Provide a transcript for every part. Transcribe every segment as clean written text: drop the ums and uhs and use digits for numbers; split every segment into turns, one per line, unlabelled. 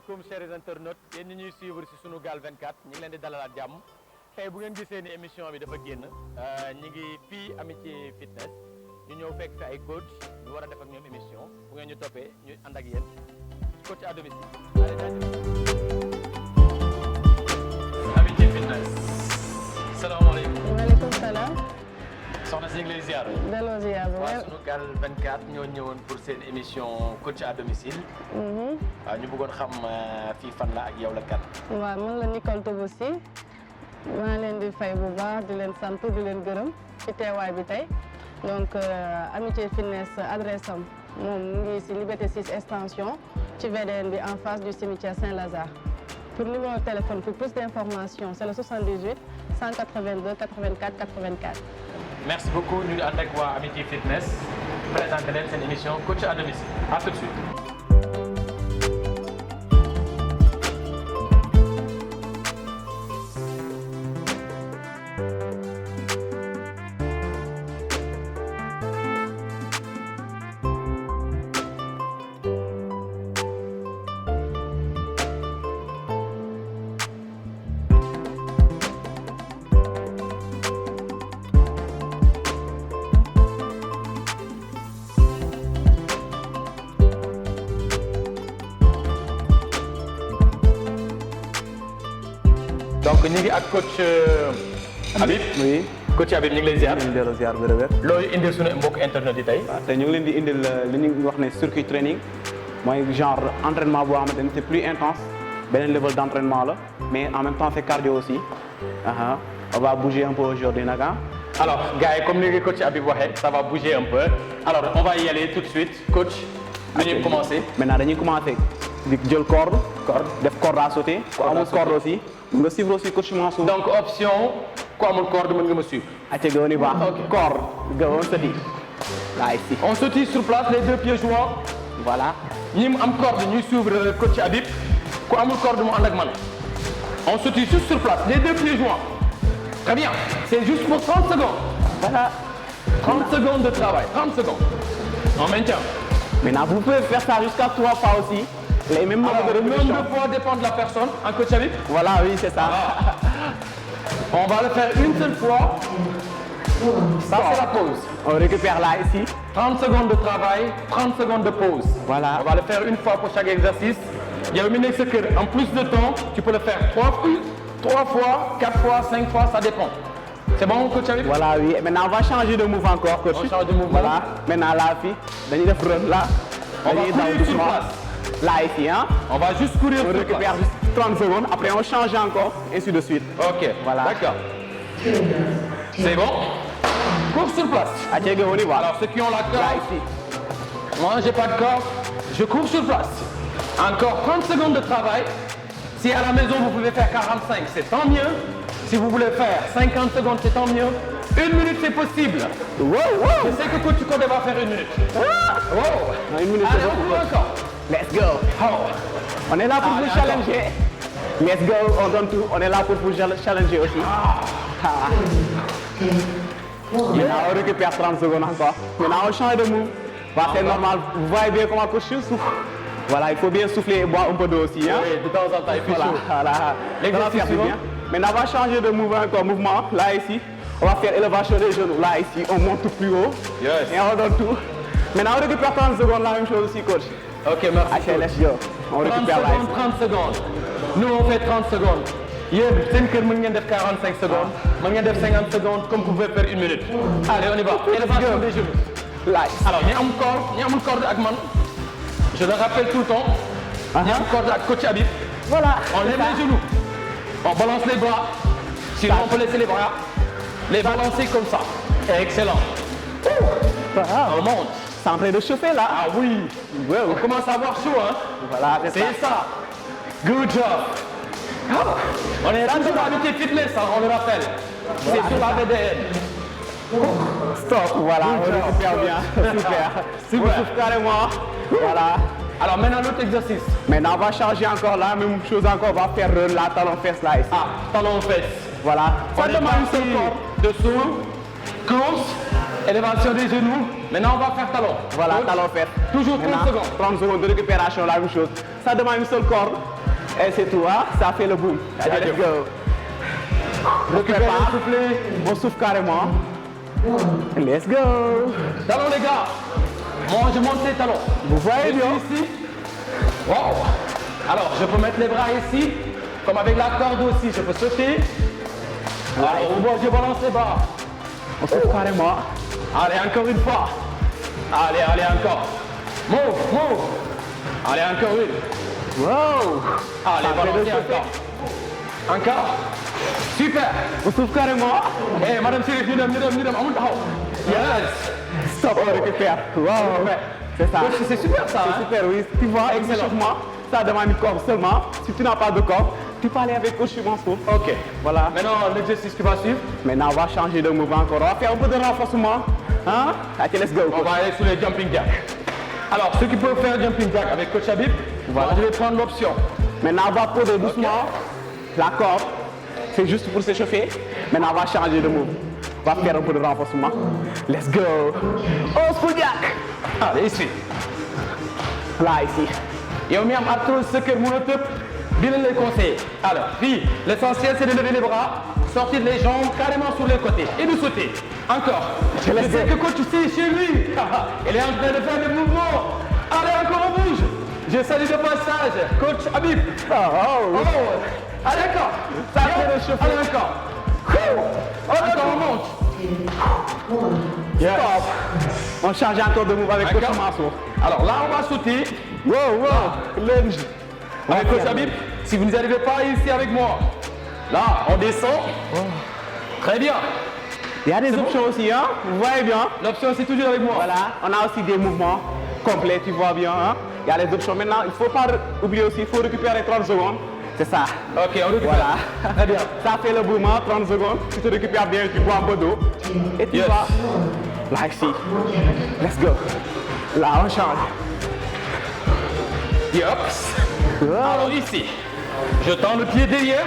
asalaamaaleykum chers internautes yéen ñi ñuy suivre ci Sunugal 24 ñu ngi leen di dalalaat jàmm tey bu ngeen gisee ni émission bi dafa génn ñi ngi fii Amitié Fitness ñu ñëw fekk fi ay coach ñu war a def ak ñoom émission bu ngeen ñu toppee ñu ànd ak yéen coach à domicile. Amitié Fitness. salaamaaleykum.
maaleykum salaam.
soxna si ñu ngi lay ziar.
delloo ziar bu
waaw Sunugal 24 ñoo ñëwoon pour seen émission coach à domicile. waaw ñu bëggoon xam fii fan la ak yow la kan.
waaw man la Nicole Tobosi maa leen di fay bu baax di leen sant di leen gërëm ci teewaay bi tey donc Amitié Fitness adresse am moom mu ngi si Liberté 6 extension ci VDN bi en face du cimetière Saint-Lazare. Pour numéro de téléphone pour plus d'informations c'est le 78 182 84 84.
Merci beaucoup ñu ngi ànd ak waa Amitié Fitness présenté leen seen émission coach à domicile à tout de suite. donc ñu ngi ak coach Habib.
oui
coach Habib ñu ngi lay ziar.
ñu ngi delloo ziar bu rëbër.
loolu indil suñu mbokk internet yi tey.
waaw te ñu ngi leen di indil li ñuy wax ne circuit training mooy genre entraînement boo xamante ni c'est plus intense beneen level d'entraînement la mais en même temps c'est cardio aussi. On va bouger un peu aujourd'hui nag ah.
alors gars yi comme ni nga coach Habib waxee ça va bouger un peu alors on va y aller tout de suite coach. dañuy commencer.
maintenant dañuy commencer di jël corde def corde à sauter. ku amul corde aussi. nga suivre aussi coach Mansour.
donc option ku amul corde mën nga ma suivre.
acca ga on y va. corde ga on se dit. là ici.
on sautille sur place les deux pieds joints.
voilà.
ñi mu am corde ñuy suivre coach Habib ku amul corde mu ànd ak man. on sautille juste sur place les deux pieds joints. très bien c'est juste pour 30 secondes.
voilà.
30 secondes de travail 30 secondes. on maintient.
Maintenant, vous pouvez faire ça jusqu'à 3 fois aussi. Les mêmes
alors le nombre de fois dépend de la personne en coach Habib.
Voilà, oui, c'est ça.
On va le faire une seule fois. Ça, c'est la pause.
On récupère là, ici.
30 secondes de travail, 30 secondes de pause.
Voilà.
On va le faire une fois pour chaque exercice. En plus de temps, tu peux le faire 3 fois, 4 fois, 5 fois, ça dépend. C'est bon, coach Habib?
Voilà, oui. Maintenant, on va changer de move encore, coach.
On change de mouvement.
Voilà. Maintenant, là, fille, dañuy def run là.
On va courir sur place.
Là, ici, hein.
On va juste courir sur
On
place.
récupère juste 30 secondes. Après, on change encore, ainsi de suite.
Ok,
Voilà.
d'accord. C'est bon? Cours sur place.
Acca ga on y va.
Alors, ceux qui ont la
Là,
corde,
ici.
moi, j'ai pas de corde, je cours sur place. Encore 30 secondes de travail. Si à la maison, vous pouvez faire 45, c'est tant mieux. Si vous voulez faire 50 secondes, c'est tant mieux. 1 minute, c'est possible.
Wow, wow.
Je sais que coach Codé va faire 1 minute. Wow.
Non, 1 minute,
Allez,
c'est
on
beaucoup,
court
coach.
encore.
Let's go.
Oh.
On est là pour
Allez,
vous challenger. Let's go, on donne tout. On est là pour vous challenger aussi. Maintenant, on récupère 30 secondes encore. Maintenant, on change de move. Voilà, c'est normal. Vous voyez bien comment coach souffle. Voilà, il faut bien souffler et boire un peu d'eau aussi. Hein?
Oui, de temps en temps, il fait
Voilà,
chaud.
voilà.
L'exercice
Ça va faire du
suivant.
bien. Maintenant, on va changer de mouvement. Là, ici. On va faire élévation des genoux. Là, ici, on monte plus haut.
Yes.
Et on donne tout. Maintenant, on récupère 30 secondes. La même chose aussi, coach.
Ok, merci.
Ok, let's go. On
30
récupère là,
secondes,
ici.
30 secondes. Nous, on fait 30 secondes. Yéen, seen kër mën ngeen def 45 secondes, mën ngeen def 50 secondes, comme vous pouvez faire 1 minute. Allez, on y va. Élévation des genoux.
Là,
Alors, ñi amul corde ak man, je le rappelle tout le temps. Ñi am corde ak coach Habib.
voilà.
On lève les genoux. On balance les bras. Sinon, on peut laisser les bras. Les balancer comme ça. Excellent. On monte.
C'est en train de chauffer là.
Ah oui.
Ouais,
On commence à avoir chaud, hein.
Voilà, c'est ça.
C'est ça. Good job. On est toujours à Amitié Fitness, hein, on le rappelle. C'est sur la VDN.
Stop. Voilà, on récupère bien. Super.
Super.
On souffle carrément. Voilà.
Alors maintenant l'autre exercice.
Maintenant, on va changer encore là. Même chose encore. On va faire la talon fesse là ici.
Ah, talon aux fesses.
Voilà.
On
Ça
est
demande
parti
une seule corde.
dessous. course, élévation des genoux. Maintenant, on va faire talon.
Voilà,
Coach,
talon fait.
Toujours 30
Maintenant,
secondes.
30 secondes de récupération, la même chose. Ça demande une seule corde. Et c'est tout, hein? Ça fait le boom. Allez, let's go.
Récupérez le soufflet.
On souffle carrément. Let's go.
Talon, les gars. Moi, je monte les talons.
Vous voyez
Je
bien?
suis ici. Wow. Alors, je peux mettre les bras ici. Comme avec la corde aussi, je peux sauter. Alors, je balance les bras.
On souffle carrément.
Allez, encore une fois. Allez, allez, encore. Move, move. Allez, encore une.
Wow.
Allez,
Ça fait
balancez
le
encore. Encore. Super.
On souffle carrément.
Eh, madame Sirif, nous sommes, amul taxaw. Yes.
Stop, on récupère. Wow. C'est ça.
Coach, c'est super ça,
C'est
hein?
super, oui. Tu vois,
Excellent.
échauffement, ça demande une corde seulement. Si tu n'as pas de corde, tu peux aller avec coach sur mon souffle.
Ok.
Voilà.
Maintenant, l'exercice qui va suivre,
Maintenant, on va changer de mouvement encore. On va faire un peu de renforcement. Hein? Ok, let's go.
on va aller sur les jumping jacks. Alors, ceux qui peuvent faire jumping jack avec coach Habib,
Voilà.
je vais prendre l'option.
Maintenant, on va poser doucement la corde. C'est juste pour s'échauffer. Maintenant, on va changer de mouvement. On va faire un peu de renforcement. Let's go. Oh, school jack.
Allez, ici.
Là, ici.
yow mi am arthrose sa kër mën a tëb bi lañ lay conseiller. Alors, fii, l'essentiel c'est de lever les bras, sortir les jambes carrément sur les côtés et de sauter. Encore. Je sais que coach, tu sais, chez lui, il est en train de faire des mouvements. Allez, encore on bouge. Je salue de passage, coach Habib.
Oh,
Oh, allez, encore.
Ça fait le chauffer.
Allez, encore. Encore, on monte. Yes.
stop. On change encore de mouvement avec coach
Encore.
Mansour.
Alors là, on va sauter.
Wow, wow. Lunge.
Avec coach Habib, si vous n'arrivez pas ici avec moi, là, on descend. Très bien.
Il y a des options aussi, hein? Vous voyez bien?
L'option, c'est toujours avec moi.
Voilà, on a aussi des mouvements complets, tu vois bien. Hein? Il y a les options. Maintenant, il ne faut pas oublier aussi, il faut récupérer 30 secondes. C'est ça.
Ok, on récupère.
Voilà.
Très bien.
Ça fait le mouvement, 30 secondes. Tu te récupères bien, tu bois un peu d'eau. Et tu
Yes.
vas là, ici. Let's go. Là, on change.
Yops. Alors ici, je tends le pied derrière.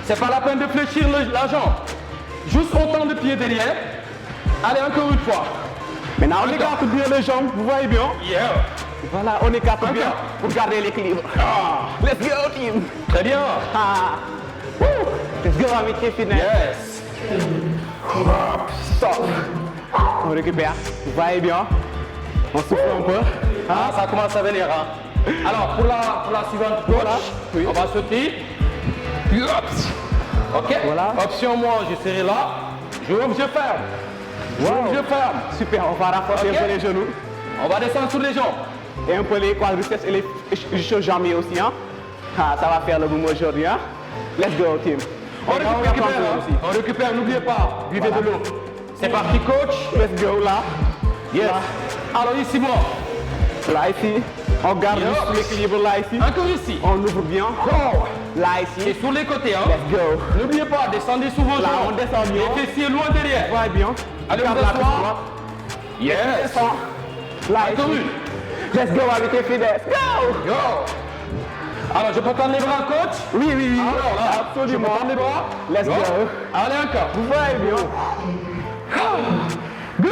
C'est pas la peine de fléchir la jambe. Juste on tend le pied derrière. Allez, encore une fois.
Maintenant, on écarte bien les jambes, vous voyez bien?
Yeah.
Voilà, on écarte bien
Encore.
pour garder l'équilibre. Let's go, team.
Très bien.
Ah. Woo. Let's go, amitié fitness.
Yes.
Stop. On récupère. Vous voyez bien? On souffle un peu.
Ah, ça commence à venir. Hein. Alors, pour la suivante gauche,
Voilà. Oui.
on va sauter. Yops. Ok.
Voilà.
Option moi, je serai là. J'ouvre, je ferme. J'ouvre, je ferme.
Super, on va renforcer
Ok.
un peu les genoux.
On va descendre sur les jambes.
Et un peu les quadriceps et les jambiers aussi. Hein? Ah, ça va faire le mouvement aujourd'hui. Hein? Let's go, team.
On récupère,
un peu
hein.
aussi.
On récupère, n'oubliez pas, buvez
Voilà.
de l'eau. C'est parti, coach.
Let's go, là.
Yes. Alors ici, moi.
Là, ici. On garde
Yo.
juste l'équilibre là, ici.
Encore ici.
On ouvre bien.
Oh.
Là,
Et
ici.
sur les côtés, hein.
Let's go.
N'oubliez pas, descendez sous vos
Là,
jambes.
on descend bien.
Les fessiers loin derrière.
Vous voyez bien.
Allez,
Garde
vous
la
asseoir.
tête droite.
Yes.
Descend. Là,
Encore
ici.
une.
Let's go avec les fitness. Go!
Go. Alors, je peux tendre les bras, coach.
Oui, oui, oui.
Alors là,
Absolument.
je peux tendre les bras.
Let's go.
Allez, encore.
Vous voyez bien.
Good.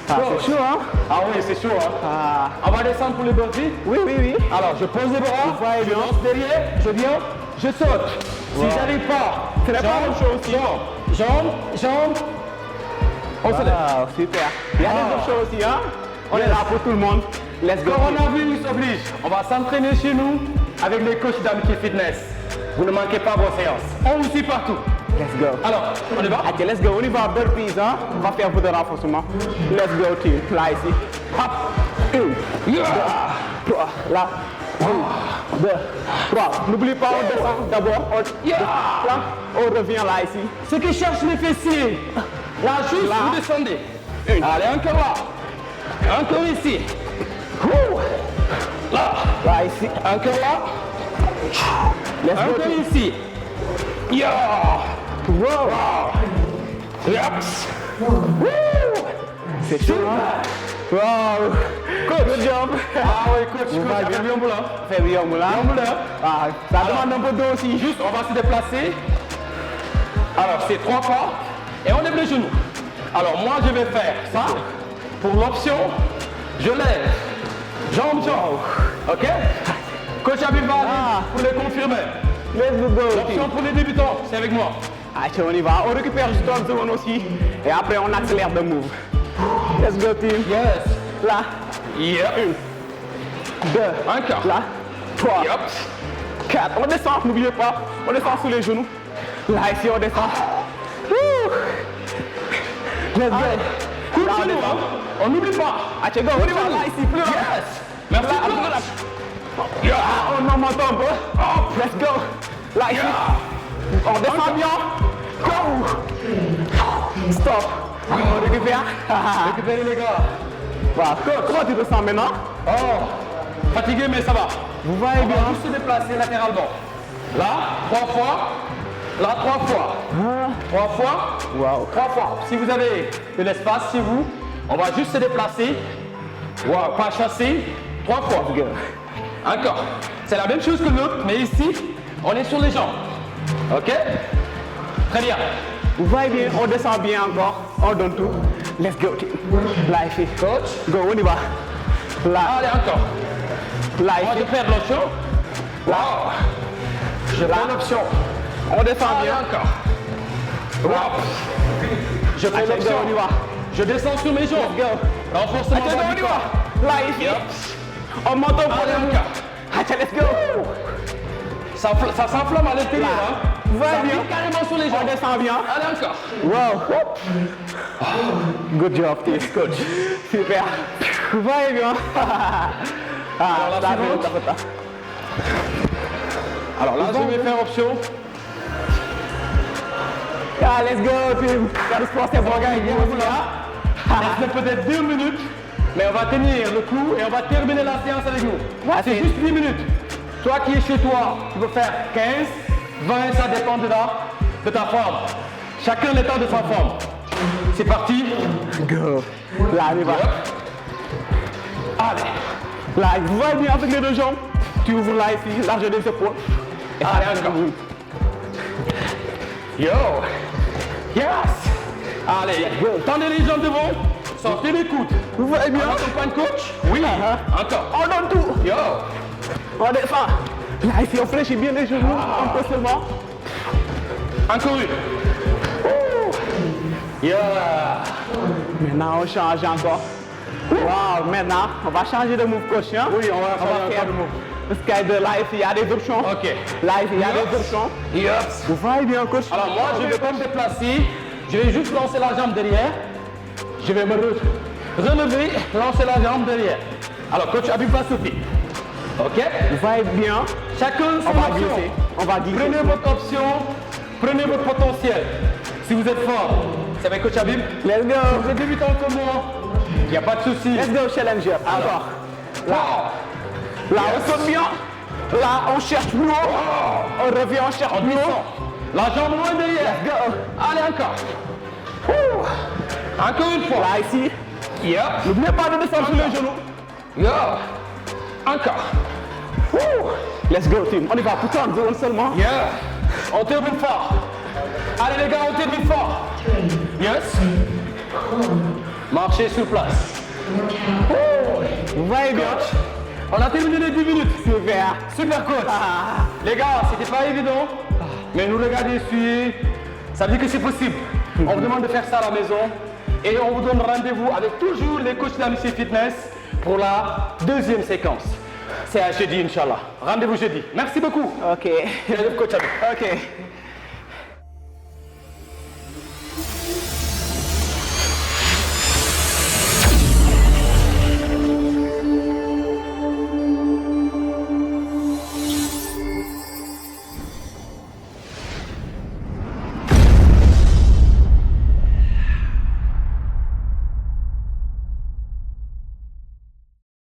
Ah, c'est chaud, hein?
Ah oui, c'est chaud, hein.
Ah.
On va descendre pour les burpees.
Oui, oui, oui.
Alors, je pose les bras,
Vous voyez
je
bien.
lance derrière, je viens, je saute. Si j'arrive pas,
C'est la même chose aussi.
Jambe, on se lève.
Wow, super. Il y a des autres choses aussi, hein? On est là pour tout le monde. Let's go.
Coronavirus oblige. On va s'entraîner chez nous avec les coachs d'Amitié Fitness. Vous ne manquez pas vos séances. On vous suit partout.
Let's go.
Alors, on y va?
Ok, let's go. On y va, burpees, hein? On va faire un peu de renforcement. Let's go, team. Là, ici. Hop. 1, 2, 3. Là. 1, 2, 3. N'oublie pas, on descend d'abord. Là, on revient là, ici.
Ceux qui cherchent les fessiers, là, juste,
Là.
vous descendez. Allez, encore là. Encore ici. Là.
Là, ici.
Encore là.
Let's go,
Encore
team.
ici. Yeah.
Wow.
Yaps.
C'est chaud, hein? Wow. Good job.
Ah oui, coach,
Vous
coach,
va bien.
affaire bi yomb la.
Fais bien, moulin.
Yomb la.
Ah, ça demande un peu d'eau aussi.
Juste, on va se déplacer. Alors, c'est 3 pas. Et on lève les genoux. Alors moi je vais faire ça. Pour l'option, je lève. Jambe. Ok? Coach Habib va aller pour les confirmer.
Let's go.
L'option pour les débutants, c'est avec moi.
Allez, on y va. On récupère juste une zone aussi. Et après, on accélère de move. Let's go, team.
Yes.
Là.
Yep.
2.
Encore.
Là. 3.
Yep.
4. On descend, n'oubliez pas. On descend sous les genoux. Là, ici, on descend. Wouh. Let's go. Là, on descend.
On n'oublie pas.
Allez, go. On y va là, ici. Plus loin.
Yes. Merci.
Yeah. On en monte un peu. Oh, let's go. Là, ici. On descend bien. Go. Stop. On récupère.
Récupérez les gars.
Voilà. Comment tu te sens maintenant?
Oh. Fatigué mais ça va.
Vous voyez
On
bien.
va juste se déplacer latéralement. Là, 3 fois. Là, 3 fois. 3 fois.
Wow.
3 fois. Si vous avez de l'espace chez vous, on va juste se déplacer. Wow, pas chasser. 3 fois. Encore. C'est la même chose que l'autre, mais ici, on est sur les jambes. Ok? Très bien.
Vous voyez bien, on descend bien encore. On donne tout. Let's go, team. Là, ici.
Coach.
Go, on y va. Là,
Allez, encore.
là,
On va
ici.
te faire l'option. Wow. Je fais l'option.
On descend
Allez,
bien.
encore. Wow. Je fais
Allez, go,
l'option.
on y va.
Je descends sur mes jambes.
Go.
Renforcement
Allez, go,
bas
on
du
y
corps.
va. Là, ici.
Yep.
On monte au
Allez,
premier
encore.
Allez, let's go.
Ça s'enflamme à l'intérieur.
Là.
Hein.
Va
Ça
bien.
pique carrément sur les
On
jambes.
descend bien.
Allez, encore.
Wow. Good job, team. Coach. Super. Vous voyez bien.
Alors, la
ça,
suivante.
ça fait ça.
Alors là, je vais faire option.
Ah, let's go, team. Faire du sport, c'est bon, gars.
Reste peut-être 2 minutes, mais on va tenir le coup et on va terminer la séance avec nous.
Ouais,
C'est
c'est-
juste 10 minutes. Toi qui es chez toi, tu peux faire 15, 20, ça dépend de ta forme. Chacun l'état de sa forme. C'est parti.
Go. Là, on y va.
Allez.
Là, vous voyez bien avec les deux jambes. Tu ouvres là ici, largeur des épaules. Et
Allez, encore. Yo. Yes. Allez, tendez les jambes devant. Sortez les coudes.
Vous voyez bien.
On accompagne coach. Oui. Encore.
On donne tout.
Yo.
On descend. Là, ici, on fléchit bien les genoux. Un peu seulement.
Encore une. Yeah.
Maintenant, on change encore. Wow, maintenant, on va changer de move, coach. Hein?
Oui, on va faire le move.
Le sky de là, ici, il y a des options.
Ok.
Là, ici, il y a des options.
Yes.
Vous voyez bien, coach.
Alors moi, je vais pas me déplacer. Je vais juste lancer la jambe derrière. Je vais me relever, lancer la jambe derrière. Alors, coach Habib va sauter. Ok?
Vous voyez bien.
Chacun son
On va
option.
glisser. On va glisser.
Prenez votre option. Prenez votre potentiel. Si vous êtes fort, c'est avec coach Habib.
Let's go.
Vous êtes débutant comme moi. Il n'y a pas de souci.
Let's go, challenger. Encore.
Là.
Là, on saute bien. Là, on cherche plus haut. On revient, on cherche
On
plus
descend.
haut.
La jambe loin derrière.
Go.
Allez, encore. Encore une fois.
Là, ici.
Yep.
N'oubliez pas de descendre sur les genoux.
Yo. Encore.
Let's go, team. On y va. Pour une zone seulement.
Yeah. On termine fort. Allez les gars, on termine fort. Yes. Marchez sur place.
Vous voyez bien.
On a terminé les 10 minutes.
Super.
Super coach. Les gars, c'était pas évident. Mais nous regardez ici. Ça veut dire que c'est possible. On vous demande de faire ça à la maison. Et on vous donne rendez-vous avec toujours les coachs d'Amici Fitness pour la deuxième séquence. C'est à jeudi, Inch'Allah. Rendez-vous jeudi. Merci beaucoup.
Ok.
Coach Habib.
Ok.